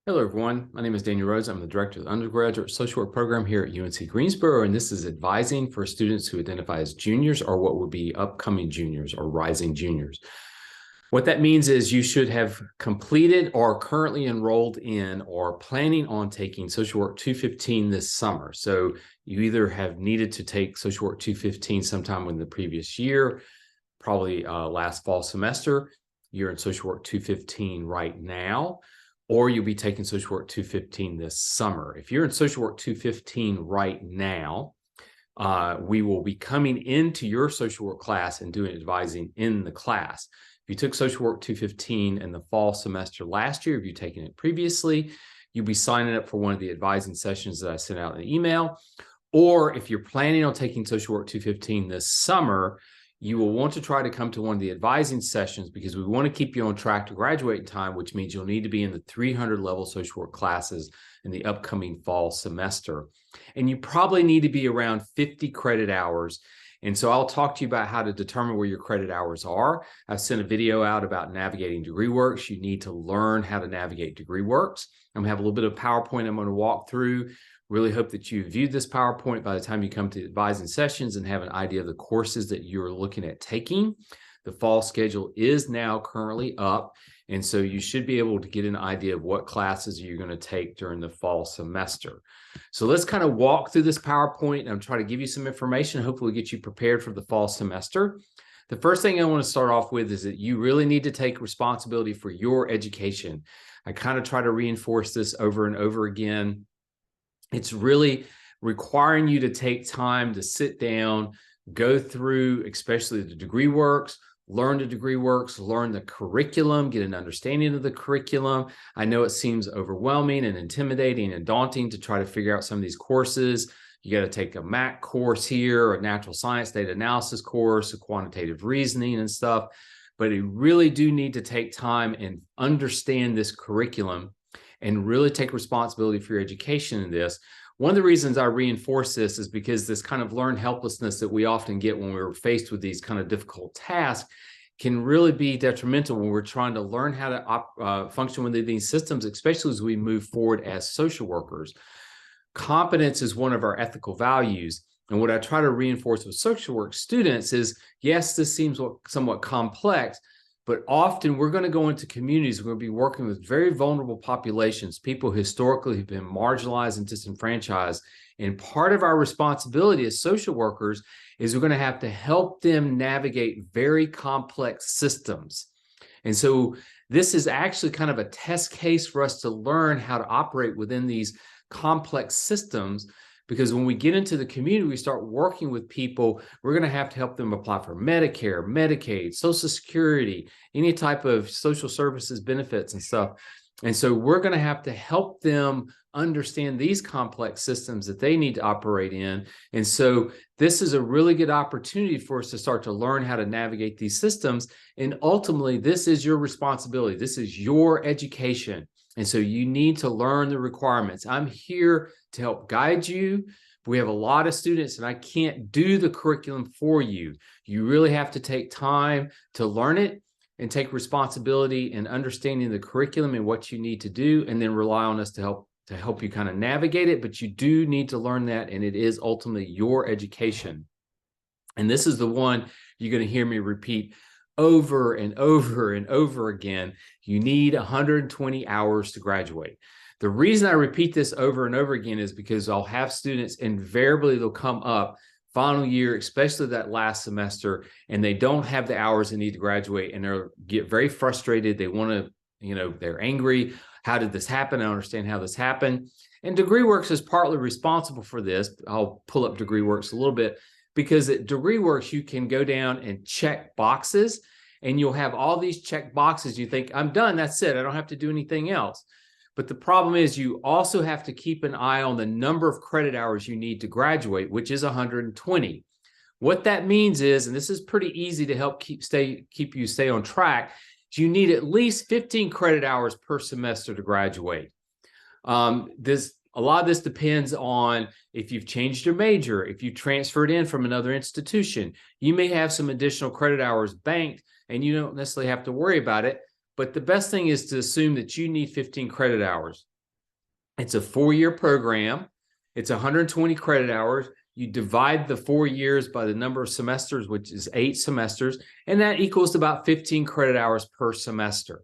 Hello, everyone. My name is Daniel Rose. I'm the director of the undergraduate social work program here at UNC Greensboro, and this is advising for students who identify as juniors or what would be upcoming juniors or rising juniors. What that means is you should have completed or currently enrolled in or planning on taking Social Work 215 this summer. So you either have needed to take Social Work 215 sometime in the previous year, probably last fall semester. You're in Social Work 215 right now, or you'll be taking Social Work 215 this summer. If you're in Social Work 215 right now, we will be coming into your social work class and doing advising in the class. If you took Social Work 215 in the fall semester last year, if you've taken it previously, you'll be signing up for one of the advising sessions that I sent out in the email. Or if you're planning on taking Social Work 215 this summer, you will want to try to come to one of the advising sessions because we want to keep you on track to graduate in time, which means you'll need to be in the 300 level social work classes in the upcoming fall semester. And you probably need to be around 50 credit hours. And so I'll talk to you about how to determine where your credit hours are. I've sent a video out about navigating DegreeWorks. You need to learn how to navigate DegreeWorks. I'm going to have a little bit of PowerPoint I'm going to walk through. Really hope that you viewed this PowerPoint by the time you come to advising sessions and have an idea of the courses that you're looking at taking. The fall schedule is now currently up, and so you should be able to get an idea of what classes you're going to take during the fall semester. So let's kind of walk through this PowerPoint, and I'm trying to give you some information, hopefully get you prepared for the fall semester. The first thing I want to start off with is that you really need to take responsibility for your education. I kind of try to reinforce this over and over again. It's really requiring you to take time to sit down, go through, especially the DegreeWorks, learn the DegreeWorks, learn the curriculum, get an understanding of the curriculum. I know it seems overwhelming and intimidating and daunting to try to figure out some of these courses. You got to take a MAC course here, a natural science data analysis course, a quantitative reasoning and stuff. But you really do need to take time and understand this curriculum and really take responsibility for your education in this. One of the reasons I reinforce this is because this kind of learned helplessness that we often get when we're faced with these kind of difficult tasks can really be detrimental when we're trying to learn how to function within these systems, especially as we move forward as social workers. Competence is one of our ethical values. And what I try to reinforce with social work students is, yes, this seems somewhat complex, but often we're going to go into communities, we're going to be working with very vulnerable populations, people historically have been marginalized and disenfranchised. And part of our responsibility as social workers is we're going to help them navigate very complex systems. And so this is actually kind of a test case for us to learn how to operate within these complex systems. Because when we get into the community, we start working with people, we're going to help them apply for Medicare, Medicaid, Social Security, any type of social services benefits and stuff. And so we're going to help them understand these complex systems that they need to operate in. And so this is a really good opportunity for us to start to learn how to navigate these systems. And ultimately, this is your responsibility. This is your education. And so you need to learn the requirements. I'm here to help guide you. We have a lot of students and I can't do the curriculum for you. You really have to take time to learn it and take responsibility in understanding the curriculum and what you need to do, and then rely on us to help you kind of navigate it. But you do need to learn that, and it is ultimately your education. And this is the one you're going to hear me repeat over and over and over again. You need 120 hours to graduate. The reason I repeat this over and over again is because I'll have students, invariably they'll come up final year, especially that last semester, and they don't have the hours they need to graduate, and they get very frustrated. They want to, they're angry. How did this happen? I don't understand how this happened. And DegreeWorks is partly responsible for this. I'll pull up DegreeWorks a little bit, because at DegreeWorks, you can go down and check boxes, and you'll have all these check boxes. You think, I'm done, that's it, I don't have to do anything else. But the problem is you also have to keep an eye on the number of credit hours you need to graduate, which is 120. What that means is, and this is pretty easy to help keep you stay on track, is you need at least 15 credit hours per semester to graduate. A lot of this depends on if you've changed your major, if you transferred in from another institution. You may have some additional credit hours banked, and you don't necessarily have to worry about it. But the best thing is to assume that you need 15 credit hours. It's a 4-year program. It's 120 credit hours. You divide the 4 years by the number of semesters, which is 8 semesters, and that equals about 15 credit hours per semester.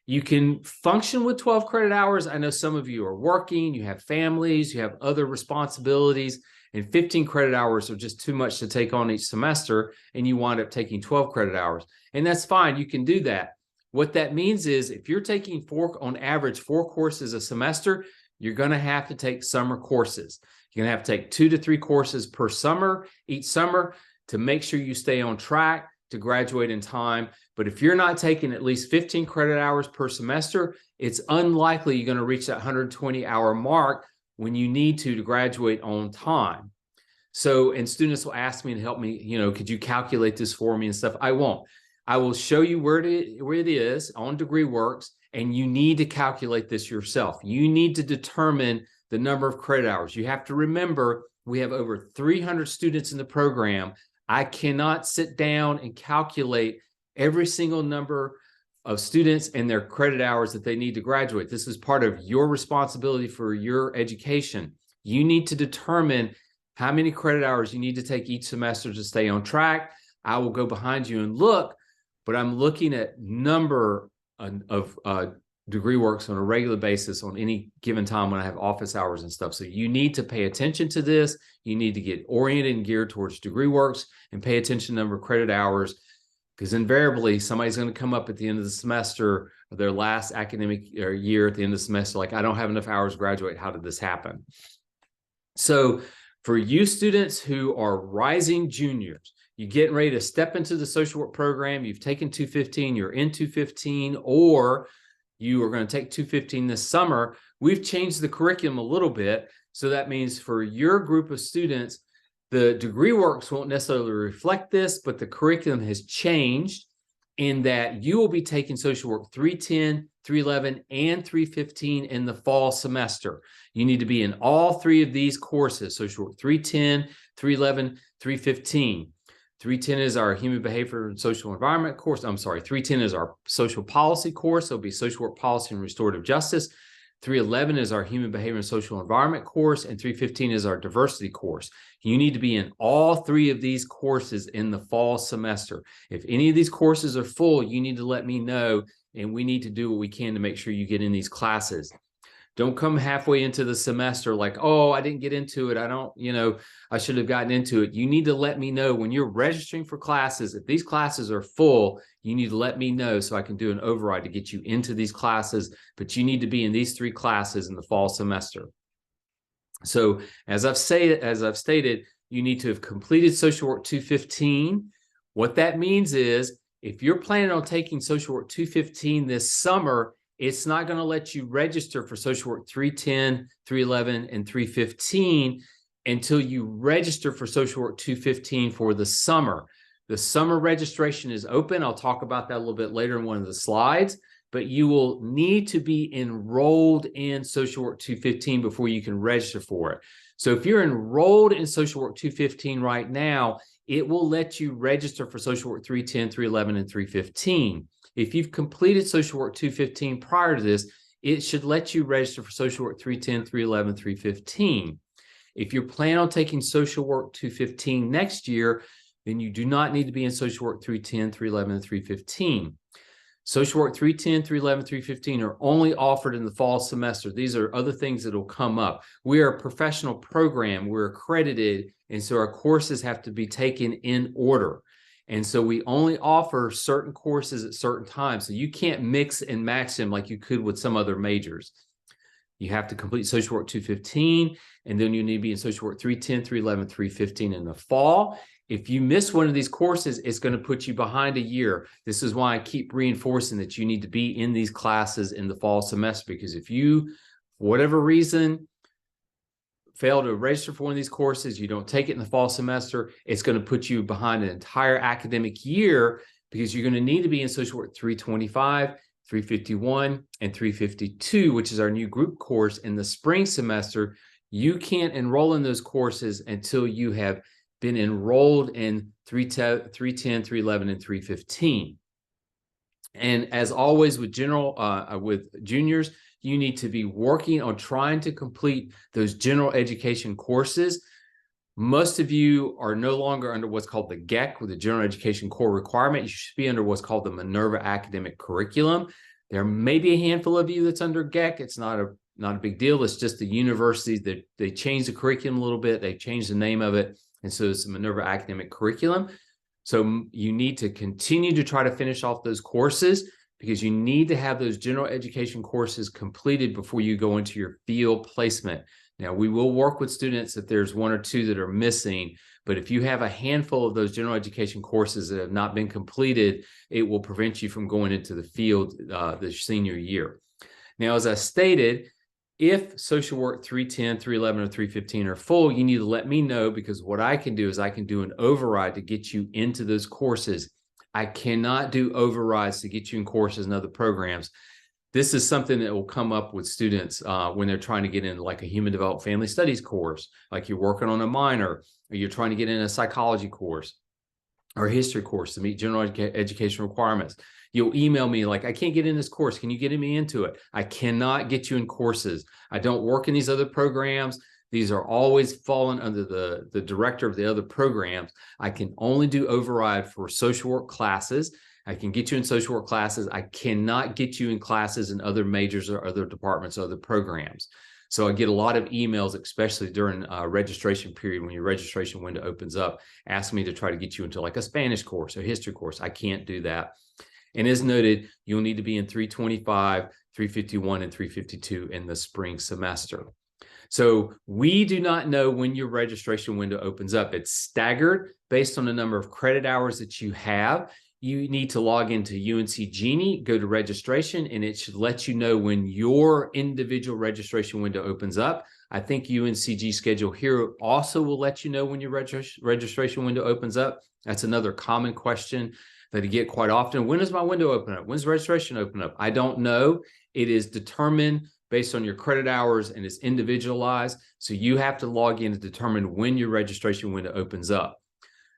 You can function with 12 credit hours. I know some of you are working, you have families, you have other responsibilities, and 15 credit hours are just too much to take on each semester, and you wind up taking 12 credit hours. And that's fine, you can do that. What that means is if you're taking on average 4 courses a semester, you're going to have to take summer courses. You're going to have to take 2 to 3 courses per summer, each summer, to make sure you stay on track to graduate in time. But if you're not taking at least 15 credit hours per semester, it's unlikely you're going to reach that 120-hour mark when you need to graduate on time. So, and students will ask me to help me, could you calculate this for me and stuff? I won't. I will show you where it is on DegreeWorks, and you need to calculate this yourself. You need to determine the number of credit hours. You have to remember we have over 300 students in the program. I cannot sit down and calculate every single number of students and their credit hours that they need to graduate. This is part of your responsibility for your education. You need to determine how many credit hours you need to take each semester to stay on track. I will go behind you and look, but I'm looking at number of DegreeWorks on a regular basis on any given time when I have office hours and stuff. So you need to pay attention to this. You need to get oriented and geared towards DegreeWorks and pay attention to the number of credit hours, because invariably somebody's going to come up at the end of the semester or their last academic year at the end of the semester, like, I don't have enough hours to graduate. How did this happen? So for you students who are rising juniors, you're getting ready to step into the social work program, you've taken 215, you're in 215, or you are going to take 215 this summer, we've changed the curriculum a little bit. So that means for your group of students, the DegreeWorks won't necessarily reflect this, but the curriculum has changed in that you will be taking social work 310, 311, and 315 in the fall semester. You need to be in all 3 of these courses: social work 310, 311, 315. 310 is our human behavior and social environment course. 310 is our social policy course. It'll be social work policy and restorative justice. 311 is our human behavior and social environment course, and 315 is our diversity course. You need to be in all 3 of these courses in the fall semester. If any of these courses are full, you need to let me know, and we need to do what we can to make sure you get in these classes. Don't come halfway into the semester like, oh, I didn't get into it. I should have gotten into it. You need to let me know when you're registering for classes. If these classes are full, you need to let me know so I can do an override to get you into these classes. But you need to be in these 3 classes in the fall semester. So as I've stated, you need to have completed social work 215. What that means is if you're planning on taking social work 215 this summer, it's not going to let you register for social work 310, 311, and 315 until you register for social work 215 for the summer. The summer registration is open. I'll talk about that a little bit later in one of the slides, but you will need to be enrolled in social work 215 before you can register for it. So if you're enrolled in social work 215 right now, it will let you register for social work 310, 311, and 315. If you've completed social work 215 prior to this, it should let you register for social work 310, 311, 315. If you plan on taking social work 215 next year, then you do not need to be in social work 310, 311, and 315. Social work 310, 311, 315 are only offered in the fall semester. These are other things that will come up. We are a professional program. We're accredited, and so our courses have to be taken in order. And so we only offer certain courses at certain times. So you can't mix and match them like you could with some other majors. You have to complete social work 215, and then you need to be in social work 310, 311, 315 in the fall. If you miss one of these courses, it's going to put you behind a year. This is why I keep reinforcing that you need to be in these classes in the fall semester, because if you, for whatever reason, fail to register for one of these courses, you don't take it in the fall semester, it's going to put you behind an entire academic year, because you're going to need to be in social work 325, 351, and 352, which is our new group course in the spring semester. You can't enroll in those courses until you have been enrolled in 310, 311, and 315. And as always with juniors, you need to be working on trying to complete those general education courses. Most of you are no longer under what's called the GEC, with the General Education Core Requirement. You should be under what's called the Minerva Academic Curriculum. There may be a handful of you that's under GEC. It's not a big deal. It's just the universities that they changed the curriculum a little bit. They changed the name of it. And so it's the Minerva Academic Curriculum. So you need to continue to try to finish off those courses, because you need to have those general education courses completed before you go into your field placement. Now, we will work with students if there's one or two that are missing, but if you have a handful of those general education courses that have not been completed, it will prevent you from going into the field the senior year. Now, as I stated, if social work 310, 311, or 315 are full, you need to let me know, because what I can do is I can do an override to get you into those courses. I cannot do overrides to get you in courses and other programs. This is something that will come up with students when they're trying to get in like a human development family studies course, like you're working on a minor, or you're trying to get in a psychology course or a history course to meet general education requirements. You'll email me like, I can't get in this course. Can you get me into it? I cannot get you in courses. I don't work in these other programs. These are always falling under the director of the other programs. I can only do override for social work classes. I can get you in social work classes. I cannot get you in classes in other majors or other departments or other programs. So I get a lot of emails, especially during registration period, when your registration window opens up, asking me to try to get you into like a Spanish course or history course. I can't do that. And as noted, you'll need to be in 325, 351, and 352 in the spring semester. So we do not know when your registration window opens up. It's staggered based on the number of credit hours that you have. You need to log into UNC Genie, go to registration, and it should let you know when your individual registration window opens up. I think UNCG Schedule here also will let you know when your registration window opens up. That's another common question that I get quite often. When does my window open up? When's registration open up? I don't know. It is determined based on your credit hours, and it's individualized. So you have to log in to determine when your registration window opens up.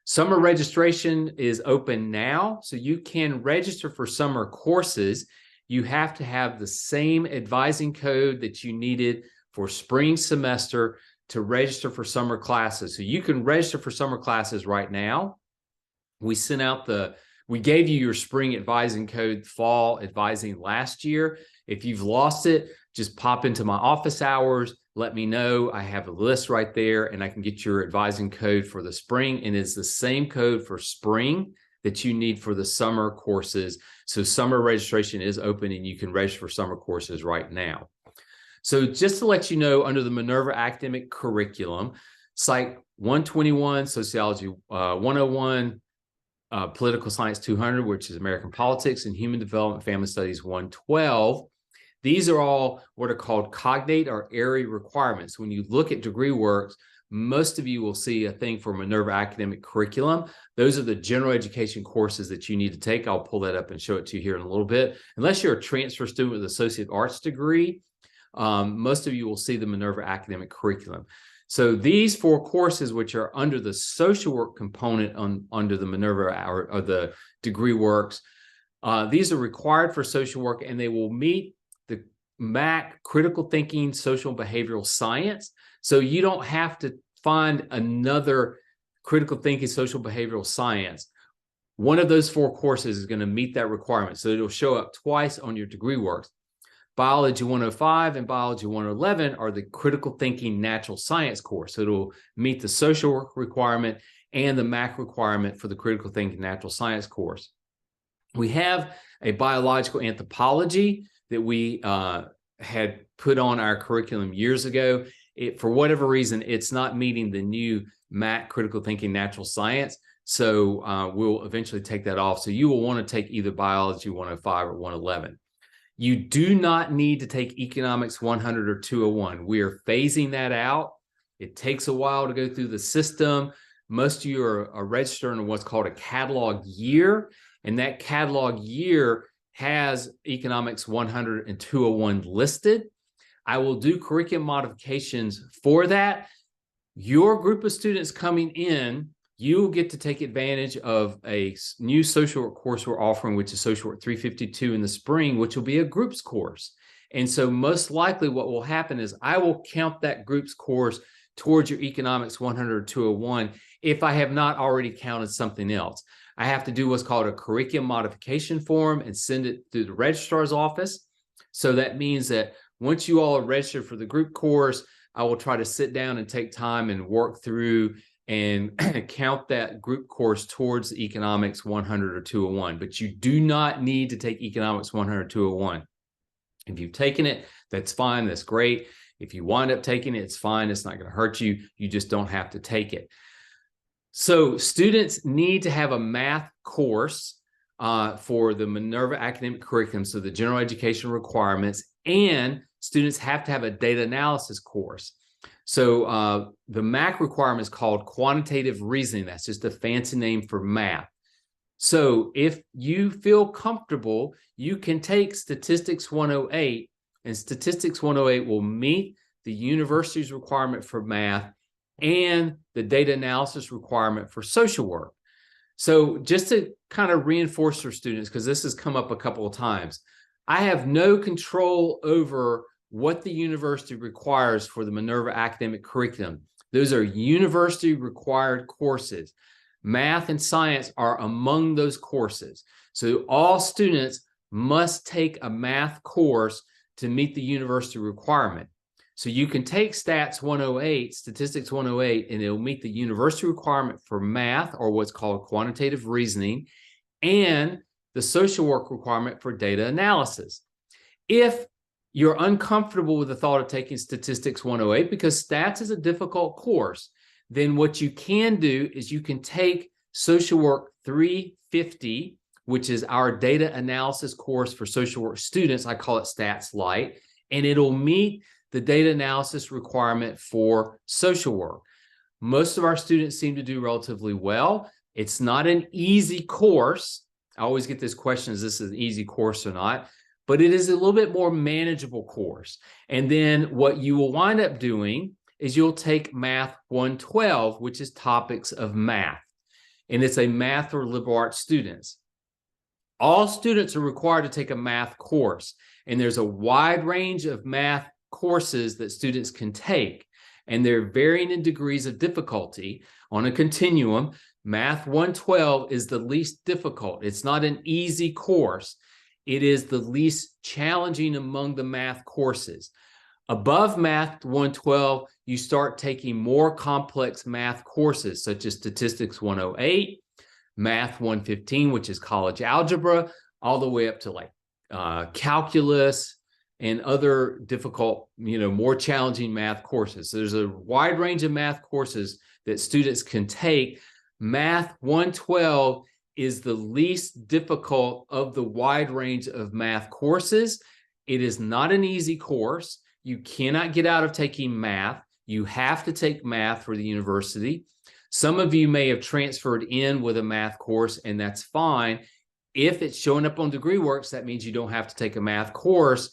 Summer registration is open now, so you can register for summer courses. You have to have the same advising code that you needed for spring semester to register for summer classes. So you can register for summer classes right now. We gave you your spring advising code, fall advising last year. If you've lost it, just pop into my office hours, let me know. I have a list right there, and I can get your advising code for the spring. And it's the same code for spring that you need for the summer courses. So summer registration is open, and you can register for summer courses right now. So just to let you know, under the Minerva Academic Curriculum, Psych 121, Sociology 101, Political Science 200, which is American Politics, and Human Development Family Studies 112. These are all what are called cognate or area requirements. When you look at degree works, most of you will see a thing for Minerva Academic Curriculum. Those are the general education courses that you need to take. I'll pull that up and show it to you here in a little bit. Unless you're a transfer student with an associate arts degree, most of you will see the Minerva Academic Curriculum. So these 4 courses, which are under the social work component under the Minerva or the degree works, these are required for social work, and they will meet the MAC critical thinking, social and behavioral science. So you don't have to find another critical thinking, social behavioral science. One of those 4 courses is going to meet that requirement. So it'll show up twice on your degree works. Biology 105 and Biology 111 are the critical thinking natural science course. So it'll meet the social work requirement and the MAC requirement for the critical thinking natural science course. We have a biological anthropology that we had put on our curriculum years ago. For whatever reason, it's not meeting the new MAC critical thinking natural science. So we'll eventually take that off. So you will want to take either Biology 105 or 111. You do not need to take Economics 100 or 201. We are phasing that out. It takes a while to go through the system. Most of you are registered in what's called a catalog year, and that catalog year has Economics 100 and 201 listed. I will do curriculum modifications for that. Your group of students coming in, you will get to take advantage of a new social work course we're offering, which is Social Work 352 in the spring, which will be a groups course. And so most likely what will happen is I will count that group's course towards your Economics 100 or 201 if I have not already counted something else. I have to do what's called a curriculum modification form and send it through the registrar's office. So that means that once you all are registered for the group course, I will try to sit down and take time and work through and count that group course towards the Economics 100 or 201. But you do not need to take Economics 100 or 201. If you've taken it, that's fine. That's great. If you wind up taking it, it's fine. It's not going to hurt you. You just don't have to take it. So students need to have a math course for the Minerva academic curriculum, so the general education requirements, and students have to have a data analysis course. So the MAC requirement is called quantitative reasoning. That's just a fancy name for math. So if you feel comfortable, you can take Statistics 108, and Statistics 108 will meet the university's requirement for math and the data analysis requirement for social work. So just to kind of reinforce for students, because this has come up a couple of times, I have no control over what the university requires for the Minerva academic curriculum. Those are university required courses. Math and science are among those courses. So all students must take a math course to meet the university requirement. So you can take Stats 108, Statistics 108, and it'll meet the university requirement for math, or what's called quantitative reasoning, and the social work requirement for data analysis. If you're uncomfortable with the thought of taking Statistics 108 because stats is a difficult course, then what you can do is you can take Social Work 350, which is our data analysis course for social work students. I call it Stats Light, and it'll meet the data analysis requirement for social work. Most of our students seem to do relatively well. It's not an easy course. I always get this question, is this an easy course or not? But it is a little bit more manageable course. And then what you will wind up doing is you'll take Math 112, which is topics of math. And it's a math or liberal arts students. All students are required to take a math course. And there's a wide range of math courses that students can take. And they're varying in degrees of difficulty on a continuum. Math 112 is the least difficult. It's not an easy course. It is the least challenging among the math courses. Above Math 112, you start taking more complex math courses, such as Statistics 108, Math 115, which is college algebra, all the way up to like calculus and other difficult, more challenging math courses. So there's a wide range of math courses that students can take. Math 112 is the least difficult of the wide range of math courses. It is not an easy course. You cannot get out of taking math. You have to take math for the university. Some of you may have transferred in with a math course, and that's fine. If it's showing up on DegreeWorks, that means you don't have to take a math course.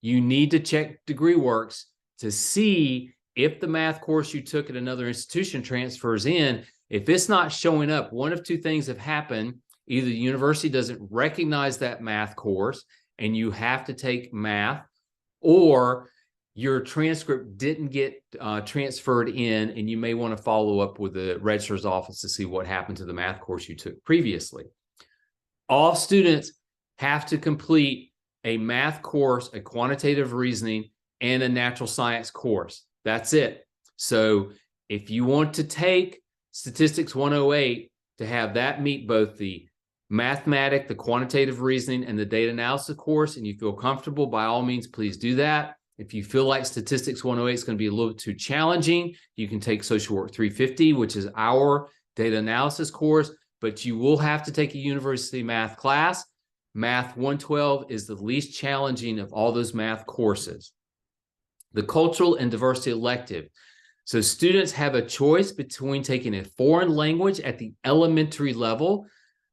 You need to check DegreeWorks to see if the math course you took at another institution transfers in. If it's not showing up, one of two things have happened. Either the university doesn't recognize that math course and you have to take math, or your transcript didn't get transferred in, and you may want to follow up with the registrar's office to see what happened to the math course you took previously. All students have to complete a math course, a quantitative reasoning, and a natural science course. That's it. So if you want to take Statistics 108 to have that meet both the mathematics, the quantitative reasoning, and the data analysis course, and you feel comfortable, by all means, please do that. If you feel like Statistics 108 is going to be a little too challenging, you can take Social Work 350, which is our data analysis course, but you will have to take a university math class. Math 112 is the least challenging of all those math courses. The cultural and diversity elective. So students have a choice between taking a foreign language at the elementary level,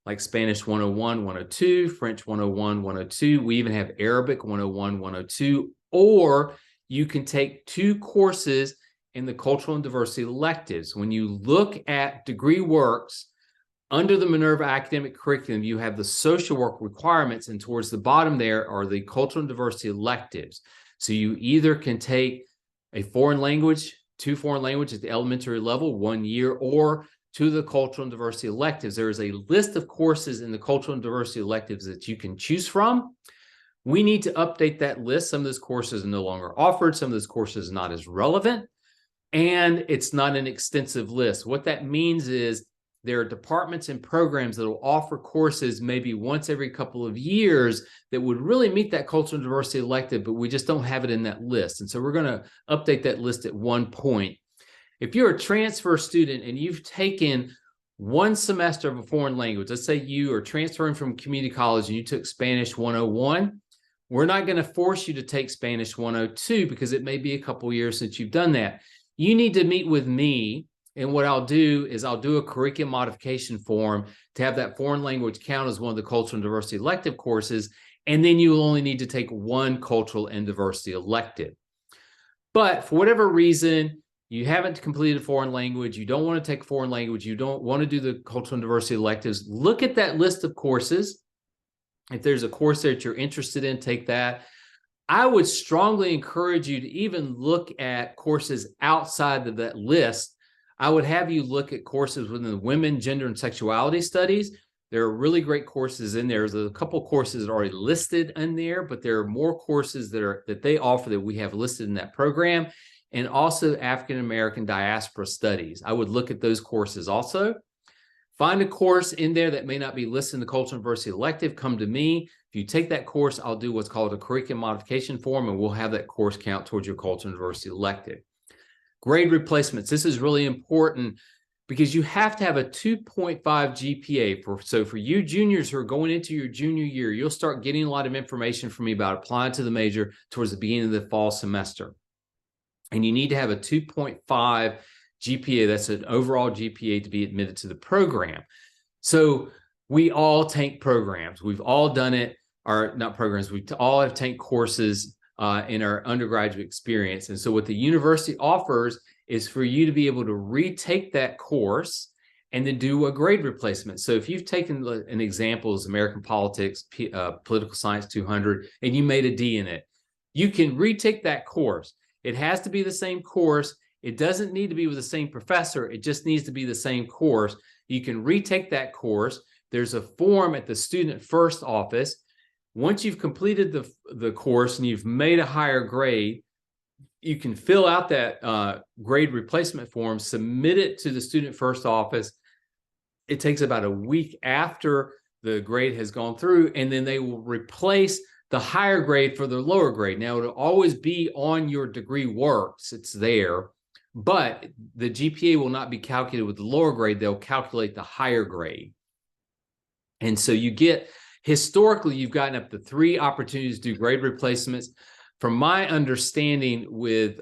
like Spanish 101, 102, French 101, 102. We even have Arabic 101, 102. Or you can take 2 courses in the cultural and diversity electives. When you look at DegreeWorks, Under the Minerva academic curriculum, you have the social work requirements, and towards the bottom there are the cultural and diversity electives. So you either can take a foreign language, 2 foreign languages at the elementary level, 1 year, or 2 of the cultural and diversity electives. There is a list of courses in the cultural and diversity electives that you can choose from. We need to update that list. Some of those courses are no longer offered. Some of those courses are not as relevant, and it's not an extensive list. What that means is there are departments and programs that will offer courses maybe once every couple of years that would really meet that cultural and diversity elective, but we just don't have it in that list. And so we're going to update that list at one point. If you're a transfer student and you've taken 1 semester of a foreign language, let's say you are transferring from community college and you took Spanish 101, we're not going to force you to take Spanish 102 because it may be a couple of years since you've done that. You need to meet with me, and what I'll do is I'll do a curriculum modification form to have that foreign language count as one of the cultural and diversity elective courses, and then you will only need to take 1 cultural and diversity elective. But for whatever reason, you haven't completed a foreign language, you don't want to take a foreign language, you don't want to do the cultural and diversity electives, look at that list of courses. If there's a course that you're interested in, take that. I would strongly encourage you to even look at courses outside of that list. I would have you look at courses within the women, gender, and sexuality studies. There are really great courses in there. There's a couple courses that are already listed in there, but there are more courses that they offer that we have listed in that program, and also African American diaspora studies. I would look at those courses also. Find a course in there that may not be listed in the cultural and diversity elective. Come to me. If you take that course, I'll do what's called a curriculum modification form, and we'll have that course count towards your cultural and diversity elective. Grade replacements. This is really important because you have to have a 2.5 GPA. So for you juniors who are going into your junior year, you'll start getting a lot of information from me about applying to the major towards the beginning of the fall semester. And you need to have a 2.5 GPA. That's an overall GPA to be admitted to the program. So we all take programs. We've all done it, or not programs. We all have taken courses in our undergraduate experience. And so what the university offers is for you to be able to retake that course and then do a grade replacement. So if you've taken an example as American Politics, Political Science 200, and you made a D in it, you can retake that course. It has to be the same course. It doesn't need to be with the same professor. It just needs to be the same course. You can retake that course. There's a form at the Student First office. Once you've completed the course and you've made a higher grade, you can fill out that grade replacement form, submit it to the Student First office. It takes about a week after the grade has gone through, and then they will replace the higher grade for the lower grade. Now, it'll always be on your degree works. It's there, but the GPA will not be calculated with the lower grade. They'll calculate the higher grade. And so you get, historically, you've gotten up to 3 opportunities to do grade replacements. From my understanding with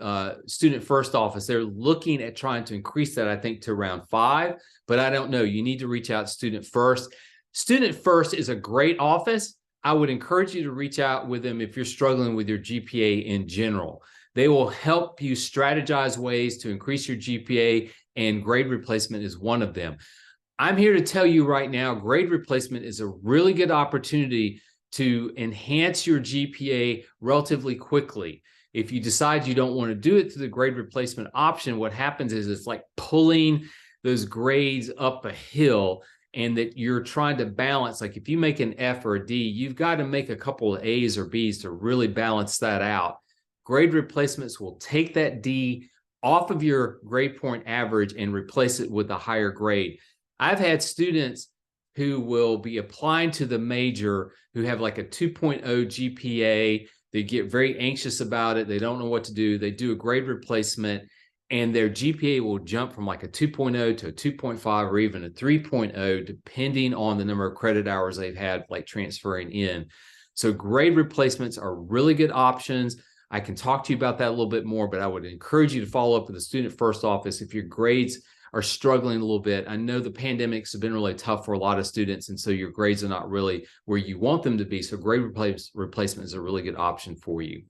Student First office, they're looking at trying to increase that, I think, to around 5, but I don't know. You need to reach out to Student First. Student First is a great office. I would encourage you to reach out with them if you're struggling with your GPA in general. They will help you strategize ways to increase your GPA, and grade replacement is one of them. I'm here to tell you right now, grade replacement is a really good opportunity to enhance your GPA relatively quickly. If you decide you don't want to do it through the grade replacement option, what happens is it's like pulling those grades up a hill, and that you're trying to balance. Like if you make an F or a D, you've got to make a couple of A's or B's to really balance that out. Grade replacements will take that D off of your grade point average and replace it with a higher grade. I've had students who will be applying to the major who have like a 2.0 GPA. They get very anxious about it. They don't know what to do. They do a grade replacement, and their GPA will jump from like a 2.0 to a 2.5 or even a 3.0, depending on the number of credit hours they've had like transferring in. So grade replacements are really good options. I can talk to you about that a little bit more, but I would encourage you to follow up with the Student First office if your grades are struggling a little bit. I know the pandemics have been really tough for a lot of students, and so your grades are not really where you want them to be. So grade replacement is a really good option for you.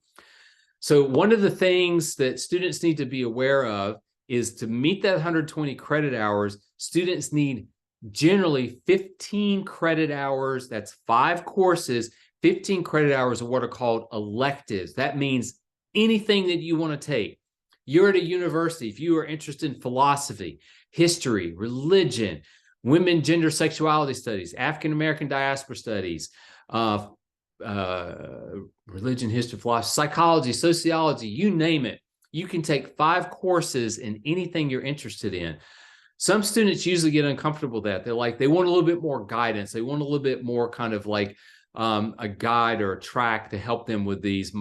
So one of the things that students need to be aware of is to meet that 120 credit hours, students need generally 15 credit hours. That's 5 courses, 15 credit hours of what are called electives. That means anything that you want to take. You're at a university, if you are interested in philosophy, history, religion, women, gender, sexuality studies, African American diaspora studies, religion, history, philosophy, psychology, sociology, you name it. You can take 5 courses in anything you're interested in. Some students usually get uncomfortable with that. They want a little bit more guidance. They want a little bit more kind of like a guide or a track to help them with these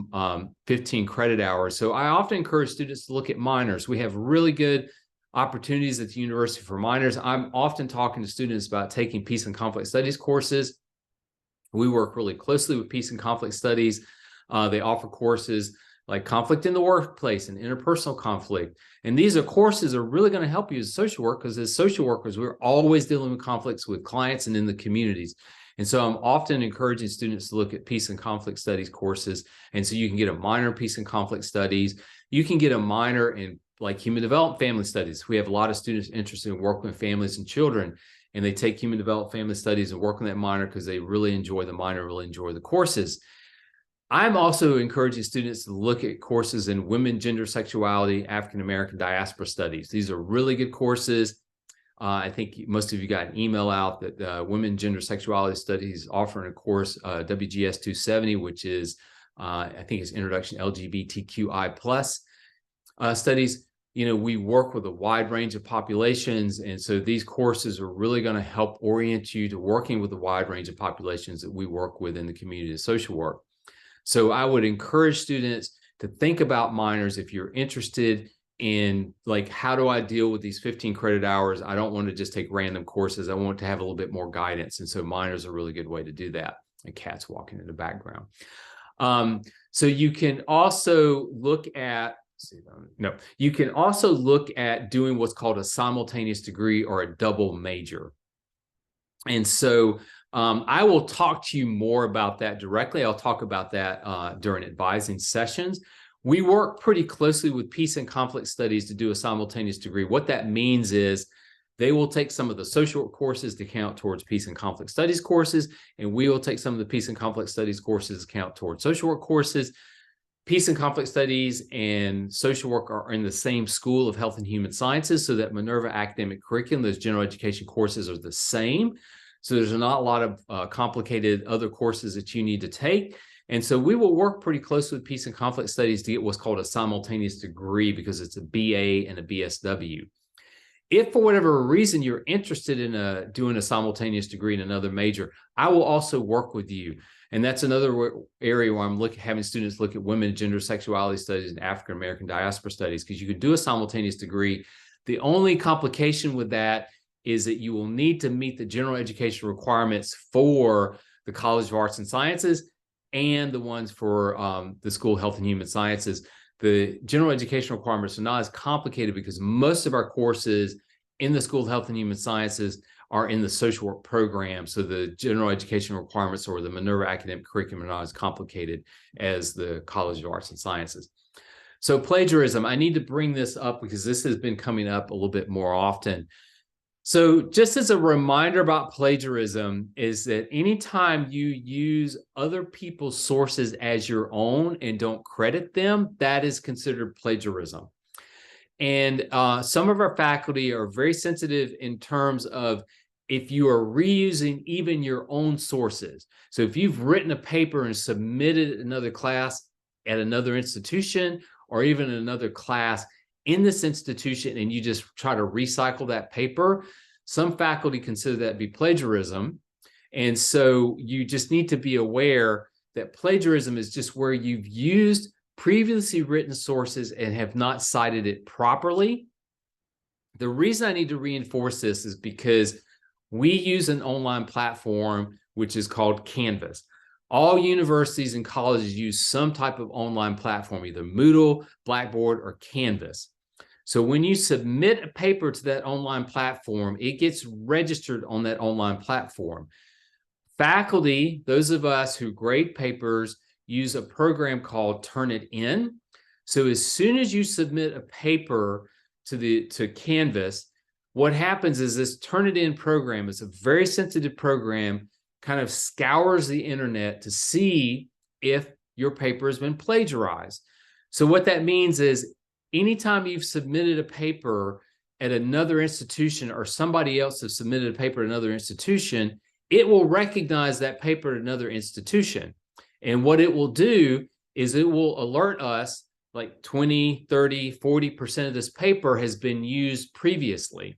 15 credit hours. So I often encourage students to look at minors. We have really good opportunities at the university for minors. I'm often talking to students about taking peace and conflict studies courses. We work really closely with peace and conflict studies. They offer courses like conflict in the workplace and interpersonal conflict. And these are courses that are really going to help you as a social worker, because as social workers, we're always dealing with conflicts with clients and in the communities. And so I'm often encouraging students to look at peace and conflict studies courses. And so you can get a minor in peace and conflict studies. You can get a minor in like human development family studies. We have a lot of students interested in working with families and children, and they take human development family studies and work on that minor because they really enjoy the minor, really enjoy the courses. I'm also encouraging students to look at courses in women, gender, sexuality, African American diaspora studies. These are really good courses. I think most of you got an email out that Women, Gender, Sexuality Studies offering a course, WGS 270, which is, I think it's Introduction to LGBTQI+ studies. You know, we work with a wide range of populations, and so these courses are really going to help orient you to working with a wide range of populations that we work with in the community of social work. So I would encourage students to think about minors if you're interested in, like, how do I deal with these 15 credit hours? I don't want to just take random courses. I want to have a little bit more guidance. And so minors are a really good way to do that. A cat's walking in the background. So you can also look at, you can also look at doing what's called a simultaneous degree or a double major. And so I will talk to you more about that directly. I'll talk about that during advising sessions. We work pretty closely with peace and conflict studies to do a simultaneous degree. What that means is they will take some of the social work courses to count towards peace and conflict studies courses, and we will take some of the peace and conflict studies courses to count towards social work courses. Peace and conflict studies and social work are in the same school of health and human sciences, so that Minerva academic curriculum, those general education courses are the same. So there's not a lot of complicated other courses that you need to take. And so we will work pretty closely with peace and conflict studies to get what's called a simultaneous degree, because it's a BA and a BSW. If for whatever reason you're interested in doing a simultaneous degree in another major, I will also work with you. And that's another area where I'm having students look at women, gender, sexuality studies, and African American diaspora studies, because you can do a simultaneous degree. The only complication with that is that you will need to meet the general education requirements for the College of Arts and Sciences and the ones for the School of Health and Human Sciences. The general education requirements are not as complicated because most of our courses in the School of Health and Human Sciences are in the social work program. So the general education requirements or the Minerva academic curriculum are not as complicated as the College of Arts and Sciences. So plagiarism, I need to bring this up because this has been coming up a little bit more often. So just as a reminder about plagiarism is that anytime you use other people's sources as your own and don't credit them, that is considered plagiarism. And some of our faculty are very sensitive in terms of if you are reusing even your own sources. So if you've written a paper and submitted another class at another institution or even another class in this institution and you just try to recycle that paper, some faculty consider that to be plagiarism. And so you just need to be aware that plagiarism is just where you've used previously written sources and have not cited it properly. The reason I need to reinforce this is because we use an online platform which is called Canvas. All universities and colleges use some type of online platform, either Moodle, Blackboard, or Canvas. So when you submit a paper to that online platform, it gets registered on that online platform. Faculty, those of us who grade papers, use a program called Turnitin. So as soon as you submit a paper to Canvas, what happens is this Turnitin program is a very sensitive program, kind of scours the internet to see if your paper has been plagiarized. So what that means is anytime you've submitted a paper at another institution or somebody else has submitted a paper at another institution, it will recognize that paper at another institution. And what it will do is it will alert us like 20, 30, 40% of this paper has been used previously.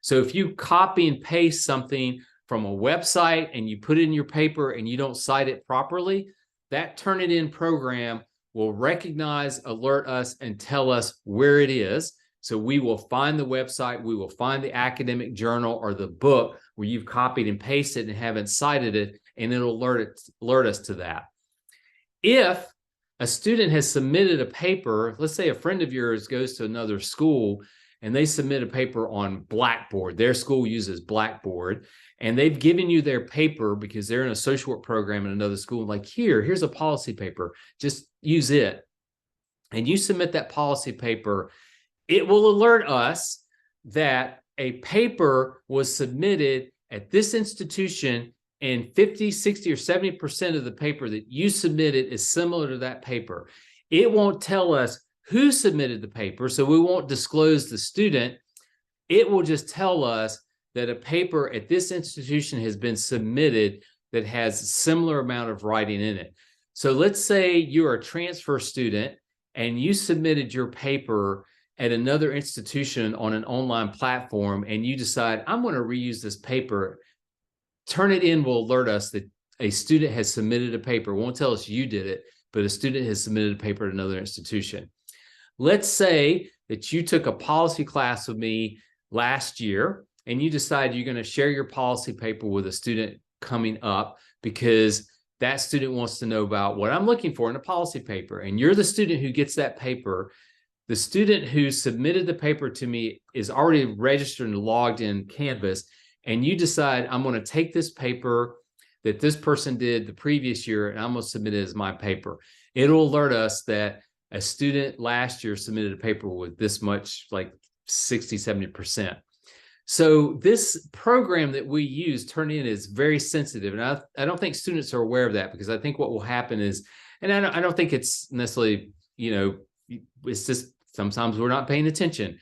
So if you copy and paste something from a website and you put it in your paper and you don't cite it properly, that Turnitin program will recognize, alert us, and tell us where it is. So we will find the website, we will find the academic journal or the book where you've copied and pasted and haven't cited it, and it'll alert us to that. If a student has submitted a paper, let's say a friend of yours goes to another school and they submit a paper on Blackboard, their school uses Blackboard, and they've given you their paper because they're in a social work program in another school, like, here's a policy paper, just use it. And you submit that policy paper, it will alert us that a paper was submitted at this institution and 50, 60, or 70% of the paper that you submitted is similar to that paper. It won't tell us who submitted the paper, so we won't disclose the student. It will just tell us that a paper at this institution has been submitted that has a similar amount of writing in it. So let's say you're a transfer student and you submitted your paper at another institution on an online platform, and you decide, I'm going to reuse this paper. Turnitin will alert us that a student has submitted a paper. It won't tell us you did it, but a student has submitted a paper at another institution. Let's say that you took a policy class with me last year, and you decide you're going to share your policy paper with a student coming up because that student wants to know about what I'm looking for in a policy paper. And you're the student who gets that paper. The student who submitted the paper to me is already registered and logged in Canvas, and you decide, I'm going to take this paper that this person did the previous year, and I'm going to submit it as my paper. It'll alert us that a student last year submitted a paper with this much, like 60, 70%. So this program that we use, Turnitin, is very sensitive. And I don't think students are aware of that, because I think what will happen is, and I don't think it's necessarily, it's just sometimes we're not paying attention,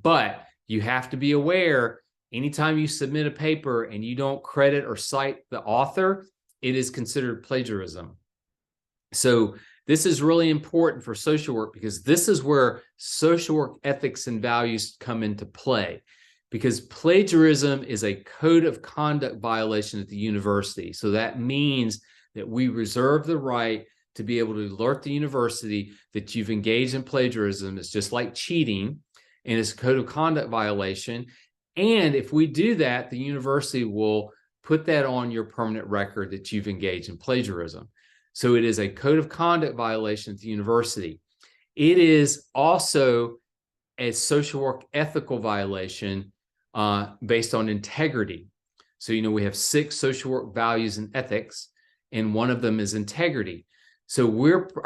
but you have to be aware anytime you submit a paper and you don't credit or cite the author, it is considered plagiarism. So this is really important for social work, because this is where social work ethics and values come into play, because plagiarism is a code of conduct violation at the university. So that means that we reserve the right to be able to alert the university that you've engaged in plagiarism. It's just like cheating, and it's a code of conduct violation. And if we do that, the university will put that on your permanent record that you've engaged in plagiarism. So it is a code of conduct violation at the university. It is also a social work ethical violation based on integrity. So, we have 6 social work values and ethics, and one of them is integrity. So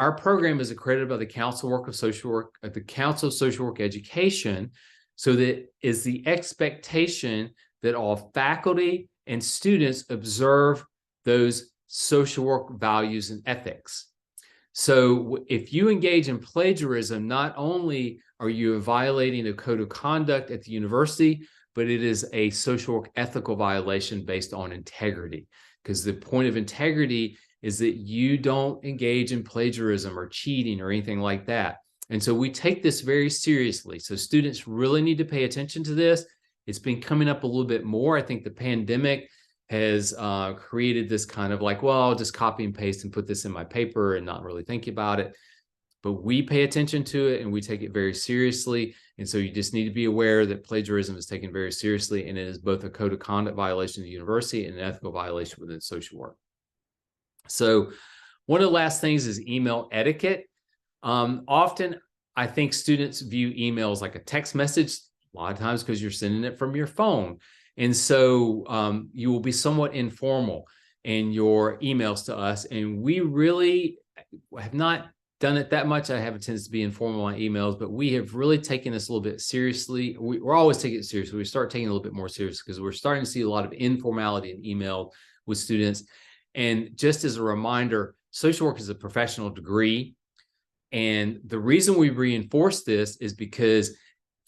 our program is accredited by the Council of Social Work, the Council of Social Work Education. So that is the expectation that all faculty and students observe those social work values and ethics. So if you engage in plagiarism, not only are you violating a code of conduct at the university, but it is a social work ethical violation based on integrity, because the point of integrity is that you don't engage in plagiarism or cheating or anything like that. And so we take this very seriously. So students really need to pay attention to this. It's been coming up a little bit more. I think the pandemic has created this kind of like, well, I'll just copy and paste and put this in my paper and not really think about it. But we pay attention to it and we take it very seriously. And so you just need to be aware that plagiarism is taken very seriously, and it is both a code of conduct violation of the university and an ethical violation within social work. So one of the last things is email etiquette. Often I think students view emails like a text message, a lot of times because you're sending it from your phone. And so you will be somewhat informal in your emails to us. And we really have not done it that much. I have a tendency to be informal on emails, but we have really taken this a little bit seriously. We're always taking it seriously. We start taking it a little bit more serious because we're starting to see a lot of informality in email with students. And just as a reminder, social work is a professional degree. And the reason we reinforce this is because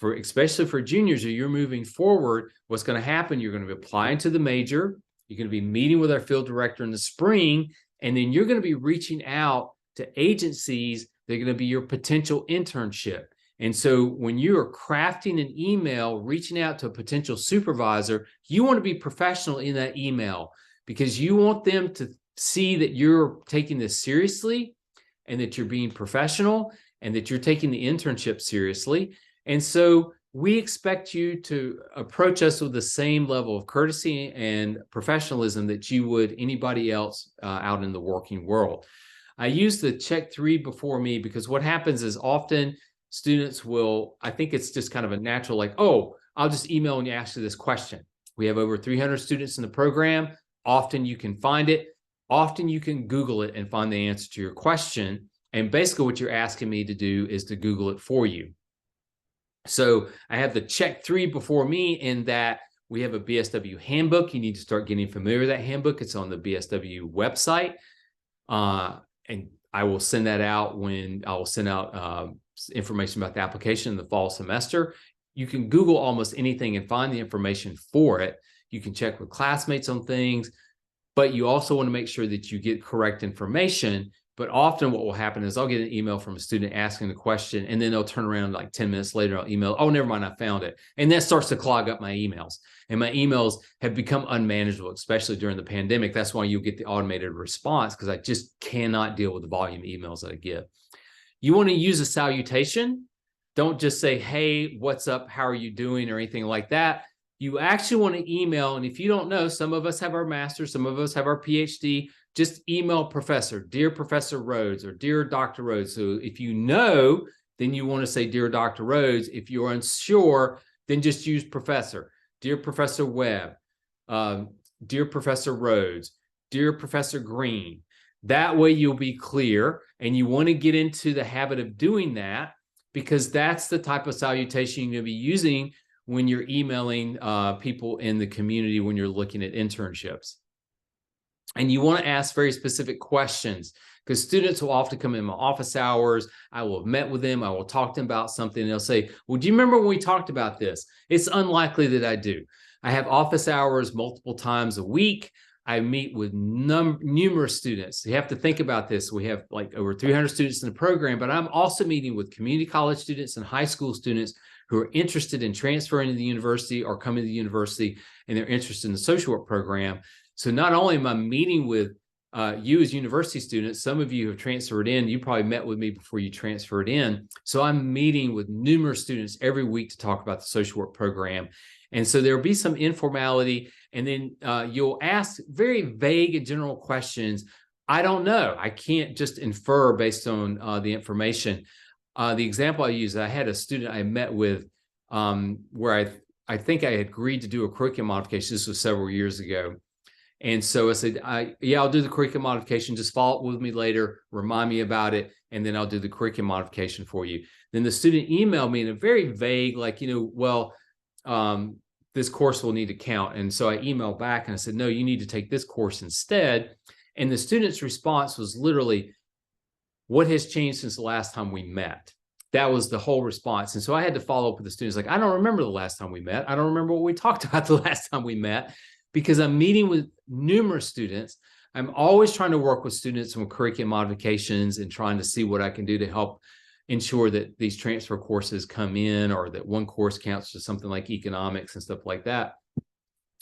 especially for juniors, or you're moving forward, what's going to happen, you're going to be applying to the major, you're going to be meeting with our field director in the spring, and then you're going to be reaching out to agencies that are going to be your potential internship. And so when you are crafting an email, reaching out to a potential supervisor, you want to be professional in that email because you want them to see that you're taking this seriously and that you're being professional and that you're taking the internship seriously. And so we expect you to approach us with the same level of courtesy and professionalism that you would anybody else out in the working world. I use the check 3 before me because what happens is often students will, I think it's just kind of a natural, like, oh, I'll just email and ask you this question. We have over 300 students in the program. Often you can find it. Often you can Google it and find the answer to your question. And basically what you're asking me to do is to Google it for you. So I have the check 3 before me in that we have a BSW handbook. You need to start getting familiar with that handbook. It's on the BSW website. And I will send that out when I will send out information about the application in the fall semester. You can Google almost anything and find the information for it. You can check with classmates on things, but you also want to make sure that you get correct information. But often what will happen is I'll get an email from a student asking the question, and then they'll turn around like 10 minutes later, I'll email, oh, never mind, I found it. And that starts to clog up my emails. And my emails have become unmanageable, especially during the pandemic. That's why you'll get the automated response, because I just cannot deal with the volume of emails that I get. You want to use a salutation. Don't just say, hey, what's up? How are you doing? Or anything like that. You actually want to email. And if you don't know, some of us have our master's, some of us have our PhD. Just email professor, dear Professor Rhodes or dear Dr. Rhodes. So if you know, then you want to say dear Dr. Rhodes. If you're unsure, then just use professor, dear Professor Webb, dear Professor Rhodes, dear Professor Green. That way you'll be clear, and you want to get into the habit of doing that because that's the type of salutation you're going to be using when you're emailing people in the community when you're looking at internships. And you want to ask very specific questions because students will often come in my office hours. I will have met with them. I will talk to them about something. And they'll say, well, do you remember when we talked about this? It's unlikely that I do. I have office hours multiple times a week. I meet with numerous students. You have to think about this. We have like over 300 students in the program, but I'm also meeting with community college students and high school students who are interested in transferring to the university or coming to the university, and they're interested in the social work program. So not only am I meeting with you as university students, some of you have transferred in, you probably met with me before you transferred in. So I'm meeting with numerous students every week to talk about the social work program. And so there'll be some informality, and then you'll ask very vague and general questions. I don't know. I can't just infer based on the information. The example I use, I had a student I met with where I think I had agreed to do a curriculum modification. This was several years ago. And so I said, yeah, I'll do the curriculum modification. Just follow up with me later, remind me about it, and then I'll do the curriculum modification for you. Then the student emailed me in a very vague, like, well, this course will need to count. And so I emailed back and I said, no, you need to take this course instead. And the student's response was literally, what has changed since the last time we met? That was the whole response. And so I had to follow up with the students like, I don't remember the last time we met. I don't remember what we talked about the last time we met, because I'm meeting with numerous students. I'm always trying to work with students on curriculum modifications and trying to see what I can do to help ensure that these transfer courses come in, or that one course counts to something like economics and stuff like that.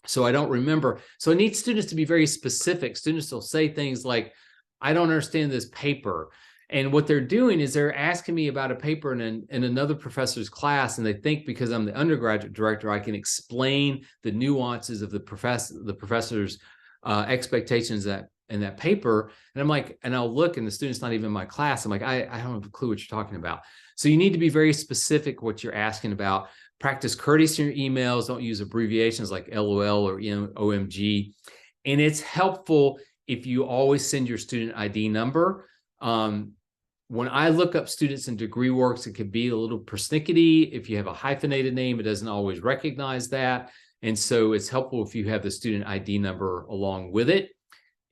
So I don't remember. So I need students to be very specific. Students will say things like, I don't understand this paper. And what they're doing is they're asking me about a paper in another professor's class, and they think because I'm the undergraduate director, I can explain the nuances of the professor's expectations in that paper. And I'm like, and I'll look, and the student's not even in my class. I'm like, I don't have a clue what you're talking about. So you need to be very specific what you're asking about. Practice courtesy in your emails. Don't use abbreviations like LOL or OMG. And it's helpful if you always send your student ID number. when I look up students in DegreeWorks, it can be a little persnickety. If you have a hyphenated name, it doesn't always recognize that. And so it's helpful if you have the student ID number along with it.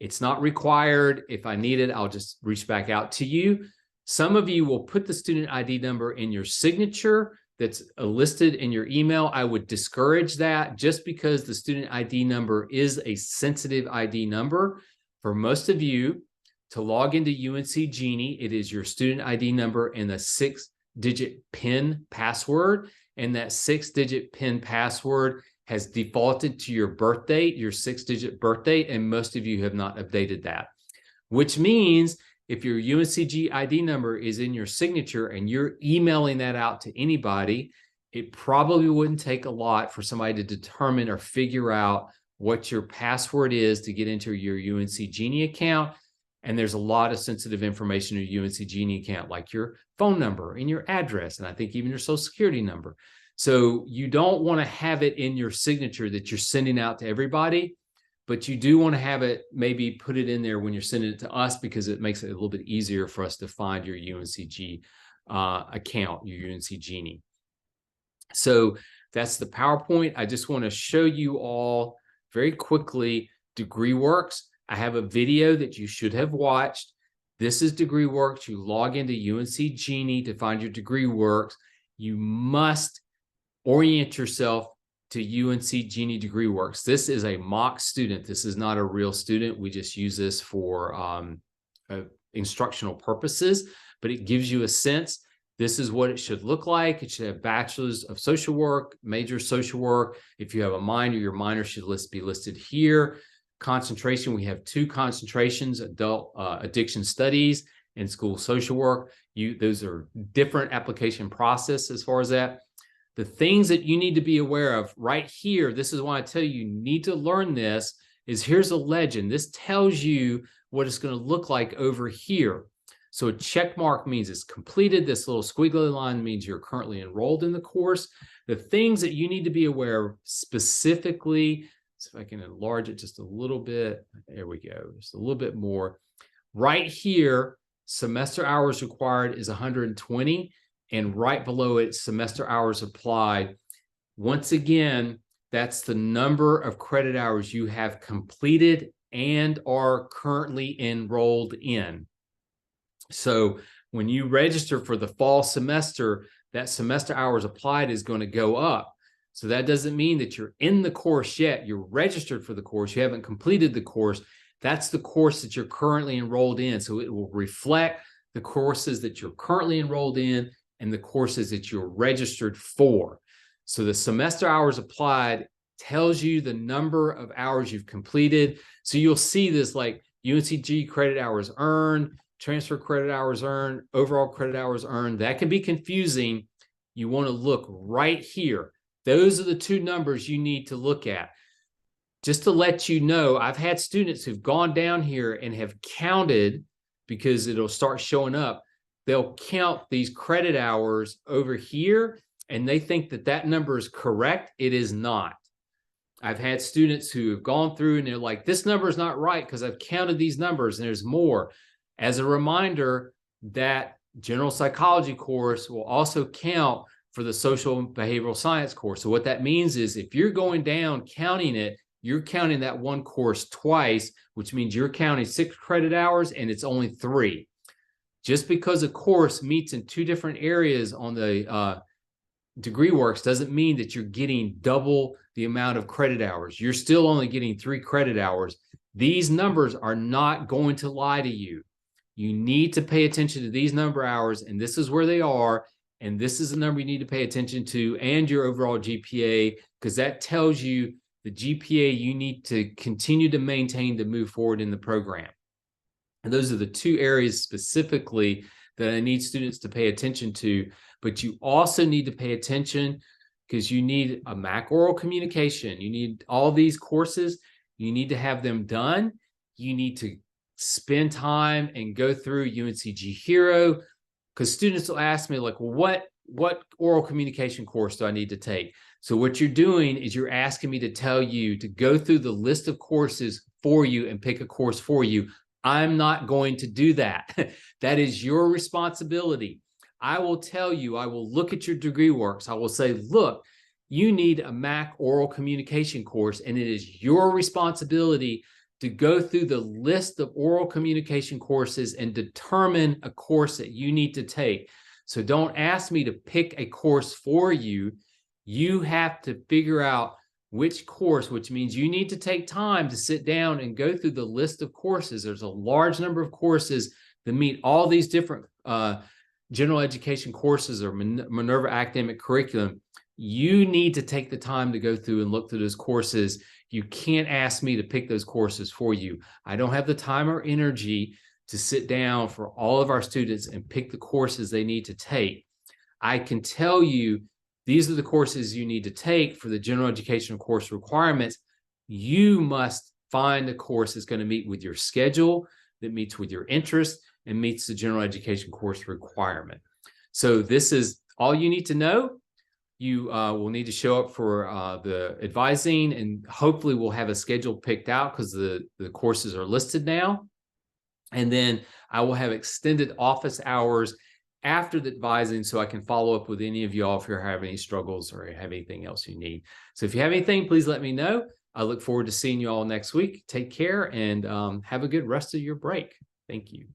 It's not required. If I need it, I'll just reach back out to you. Some of you will put the student ID number in your signature that's listed in your email. I would discourage that just because the student ID number is a sensitive ID number. For most of you, to log into UNC Genie, it is your student ID number and the 6-digit PIN password. And that 6-digit PIN password has defaulted to your birth date, your 6-digit birth date, and most of you have not updated that. Which means if your UNCG ID number is in your signature and you're emailing that out to anybody, it probably wouldn't take a lot for somebody to determine or figure out what your password is to get into your UNC Genie account. And there's a lot of sensitive information in your UNC Genie account, like your phone number and your address, and I think even your social security number. So you don't want to have it in your signature that you're sending out to everybody, but you do want to have it, maybe put it in there when you're sending it to us, because it makes it a little bit easier for us to find your UNCG account, your UNC Genie. So that's the PowerPoint. I just want to show you all very quickly DegreeWorks. I have a video that you should have watched. This is DegreeWorks. You log into UNC Genie to find your DegreeWorks. You must orient yourself to UNC Genie DegreeWorks. This is a mock student. This is not a real student. We just use this for instructional purposes, but it gives you a sense. This is what it should look like. It should have bachelor's of social work, major social work. If you have a minor, your minor should be listed here. Concentration, we have 2 concentrations, adult addiction studies and school social work. Those are different application process as far as that. The things that you need to be aware of right here, this is why I tell you need to learn this, is here's a legend. This tells you what it's going to look like over here. So a check mark means it's completed. This little squiggly line means you're currently enrolled in the course. The things that you need to be aware of specifically, so if I can enlarge it just a little bit, there we go, just a little bit more. Right here, semester hours required is 120. And right below it, semester hours applied. Once again, that's the number of credit hours you have completed and are currently enrolled in. So when you register for the fall semester, that semester hours applied is going to go up. So that doesn't mean that you're in the course yet. You're registered for the course. You haven't completed the course. That's the course that you're currently enrolled in. So it will reflect the courses that you're currently enrolled in and the courses that you're registered for. So the semester hours applied tells you the number of hours you've completed. So you'll see this like UNCG credit hours earned, transfer credit hours earned, overall credit hours earned. That can be confusing. You want to look right here. Those are the 2 numbers you need to look at. Just to let you know, I've had students who've gone down here and have counted, because it'll start showing up. They'll count these credit hours over here and they think that that number is correct. It is not. I've had students who have gone through and they're like, this number is not right because I've counted these numbers and there's more. As a reminder, that general psychology course will also count for the social and behavioral science course. So what that means is if you're going down counting it, you're counting that one course twice, which means you're counting 6 credit hours and it's only 3. Just because a course meets in 2 different areas on the DegreeWorks doesn't mean that you're getting double the amount of credit hours. You're still only getting 3 credit hours. These numbers are not going to lie to you. You need to pay attention to these number hours, and this is where they are, and this is the number you need to pay attention to, and your overall GPA, because that tells you the GPA you need to continue to maintain to move forward in the program. And those are the 2 areas specifically that I need students to pay attention to. But you also need to pay attention because you need a MAC oral communication. You need all these courses. You need to have them done. You need to spend time and go through UNCG Hero, because students will ask me like, well, what oral communication course do I need to take? So what you're doing is you're asking me to tell you to go through the list of courses for you and pick a course for you. I'm not going to do that. That is your responsibility. I will tell you, I will look at your degree works. I will say, look, you need a MAC oral communication course, and it is your responsibility to go through the list of oral communication courses and determine a course that you need to take. So don't ask me to pick a course for you. You have to figure out which course, which means you need to take time to sit down and go through the list of courses. There's a large number of courses that meet all these different general education courses or Minerva academic curriculum. You need to take the time to go through and look through those courses. You can't ask me to pick those courses for you. I don't have the time or energy to sit down for all of our students and pick the courses they need to take. I can tell you, these are the courses you need to take for the general education course requirements. You must find a course that's going to meet with your schedule, that meets with your interest, and meets the general education course requirement. So this is all you need to know. You will need to show up for the advising, and hopefully we'll have a schedule picked out because the courses are listed now. And then I will have extended office hours after the advising so I can follow up with any of y'all if you're having any struggles or have anything else you need. So if you have anything, please let me know. I look forward to seeing you all next week. Take care and have a good rest of your break. Thank you.